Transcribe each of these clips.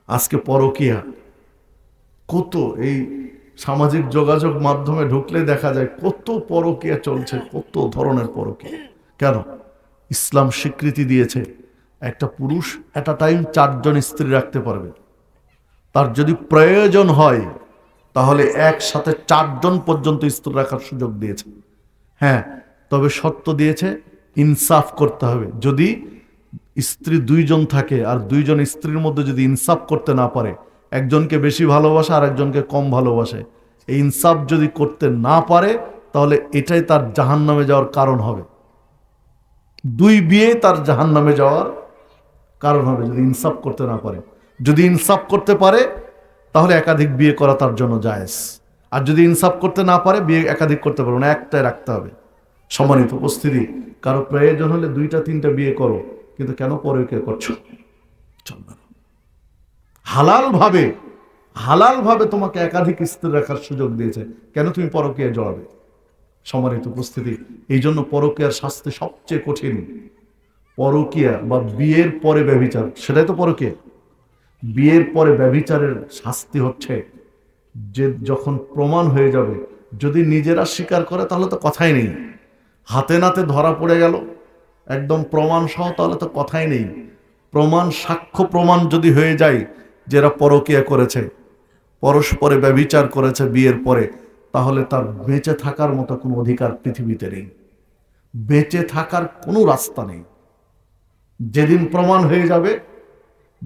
আজকে পরকীয়া কত, এই সামাজিক যোগাযোগ মাধ্যমে ঢুকলে দেখা যায় কত পরকীয়া চলছে, কত ধরনের পরকীয়া। কেন? ইসলাম স্বীকৃতি দিয়েছে একটা পুরুষ এট আ টাইম 4 জন স্ত্রী রাখতে পারবে। তার যদি প্রয়োজন হয় তাহলে একসাথে 4 জন পর্যন্ত স্ত্রী রাখার সুযোগ দিয়েছে। হ্যাঁ, তবে শর্ত দিয়েছে ইনসাফ করতে হবে। যদি স্ত্রী 2 জন থাকে আর 2 জন স্ত্রীর মধ্যে যদি ইনসাফ করতে না পারে, একজনকে বেশি ভালোবাসে আর একজনকে কম ভালোবাসে, এই ইনসাফ যদি করতে না পারে তাহলে এটাই তার জাহান্নামে যাওয়ার কারণ হবে। 2 বিয়ে তার জাহান্নামে যাওয়ার কারণ হবে যদি ইনসাফ করতে না পারে। যদি ইনসাফ করতে পারে তাহলে একাধিক বিয়ে করা তার জন্য জায়েজ। আর যদি ইনসাফ করতে না পারে বিয়ে একাধিক করতে পারবে না, একটাই রাখতে হবে। সম্মানিত উপস্থিতি, কারো প্রয়োজন হলে 2টা 3টা বিয়ে করো, কিন্তু কেন পরকীয়া করছো? চলবে না। হালাল ভাবে তোমাকে একাধিক স্ত্রী রাখার সুযোগ দিয়েছে, কেন তুমি পরকীয়ায় জড়াবে? সম্মানিত উপস্থিতি, এই জন্য পরকীয়ার শাস্তি সবচেয়ে কঠিন। পরকীয়া বা বিয়ের পরে ব্যভিচার, সেটাই তো পরকীয়া। বিয়ের পরে ব্যভিচারের শাস্তি হচ্ছে যে যখন প্রমাণ হয়ে যাবে, যদি নিজেরা স্বীকার করে তাহলে তো কথাই নেই, হাতে নাতে ধরা পড়ে গেল একদম প্রমাণ সহ, তাহলে তো কথাই নেই। প্রমাণ, সাক্ষ্য প্রমাণ যদি হয়ে যায় যে এরা পরকীয়া করেছে, পরস্পরে ব্যভিচার করেছে বিয়ের পরে, তাহলে তার বেঁচে থাকার মতো কোনো অধিকার পৃথিবীতে নেই, বেঁচে থাকার কোনো রাস্তা নেই। যেদিন প্রমাণ হয়ে যাবে,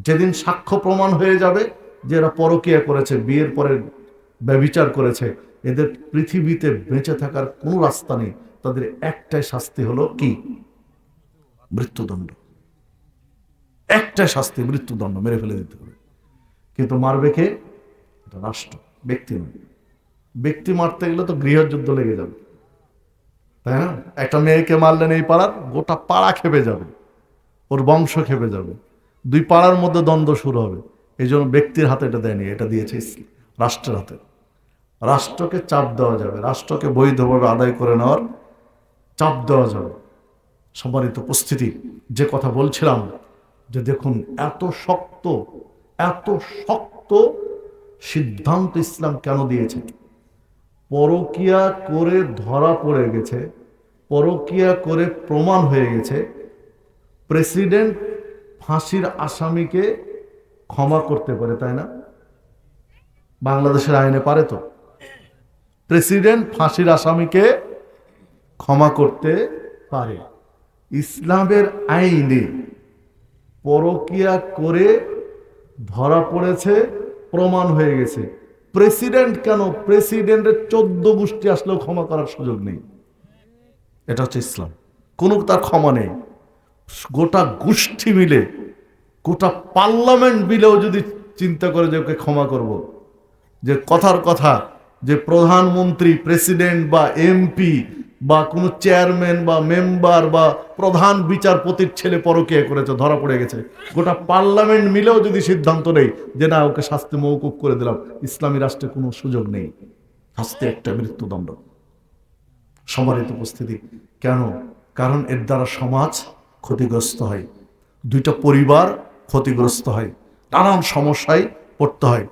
যেদিন সাক্ষ্য প্রমাণ হয়ে যাবে যে এরা পরকীয়া করেছে, বিয়ের পরে ব্যভিচার করেছে, এদের পৃথিবীতে বেঁচে থাকার কোনো রাস্তা নেই। তাদের একটাই শাস্তি হলো কি? মৃত্যুদণ্ড। একটাই শাস্তি, মৃত্যুদণ্ড, মেরে ফেলে দিতে হবে। কিন্তু মারবে কে? এটা রাষ্ট্র, ব্যক্তি নয়। ব্যক্তি মারতে গেলে তো গৃহযুদ্ধ লেগে যাবে, তাই না? একটা মেয়েকে মারলেন এই পাড়ার, গোটা পাড়া খেপে যাবে, ওর বংশ খেপে যাবে, 2 পাড়ার মধ্যে দ্বন্দ্ব শুরু হবে। এই জন্য ব্যক্তির হাতে এটা দেয়নি, এটা দিয়েছে রাষ্ট্রের হাতে। রাষ্ট্রকে চাপ দেওয়া যাবে, রাষ্ট্রকে বৈধভাবে আদায় করে নেওয়ার চাপ দেওয়া যাবে। সম্মানিত উপস্থিতি, যে কথা বলছিলাম যে দেখুন এত শক্ত সিদ্ধান্ত ইসলাম কেন দিয়েছে? পরকীয়া করে ধরা পড়ে গেছে, পরকীয়া করে প্রমাণ হয়ে গেছে, প্রেসিডেন্ট ফাঁসির আসামিকে ক্ষমা করতে পারে, তাই না? বাংলাদেশের আইনে পারে তো? প্রেসিডেন্ট ফাঁসির আসামিকে ক্ষমা করতে পারে। ইসলামের আইনে পরকীয়া করে ধরা পড়েছে, প্রমাণ হয়ে গেছে, প্রেসিডেন্ট কেন? প্রেসিডেন্টের 14 গোষ্ঠী আসলেও ক্ষমা করার সুযোগ নেই। এটা হচ্ছে ইসলাম, কোনো তার ক্ষমা নেই। গোটা গোষ্ঠী মিলে, গোটা পার্লামেন্ট মিলেও যদি চিন্তা করে যে ওকে ক্ষমা করব, যে কথার কথা যে প্রধানমন্ত্রী, প্রেসিডেন্ট বা এমপি বা কোনো চেয়ারম্যান বা মেম্বার বা প্রধান বিচারপতির ছেলে পরকীয়া করেছে, ধরা পড়ে গেছে, গোটা পার্লামেন্ট মিলেও যদি সিদ্ধান্ত নেই যে না ওকে শাস্তি মওকুফ করে দিলাম, ইসলামী রাষ্ট্রে কোনো সুযোগ নেই, শাস্তি একটা, মৃত্যুদণ্ড। সম্মানিত উপস্থিতি, কেন? কারণ এর দ্বারা সমাজ ক্ষতিগ্রস্ত হয়, 2টা পরিবার ক্ষতিগ্রস্ত হয়, নানান সমস্যায় পড়তে হয়।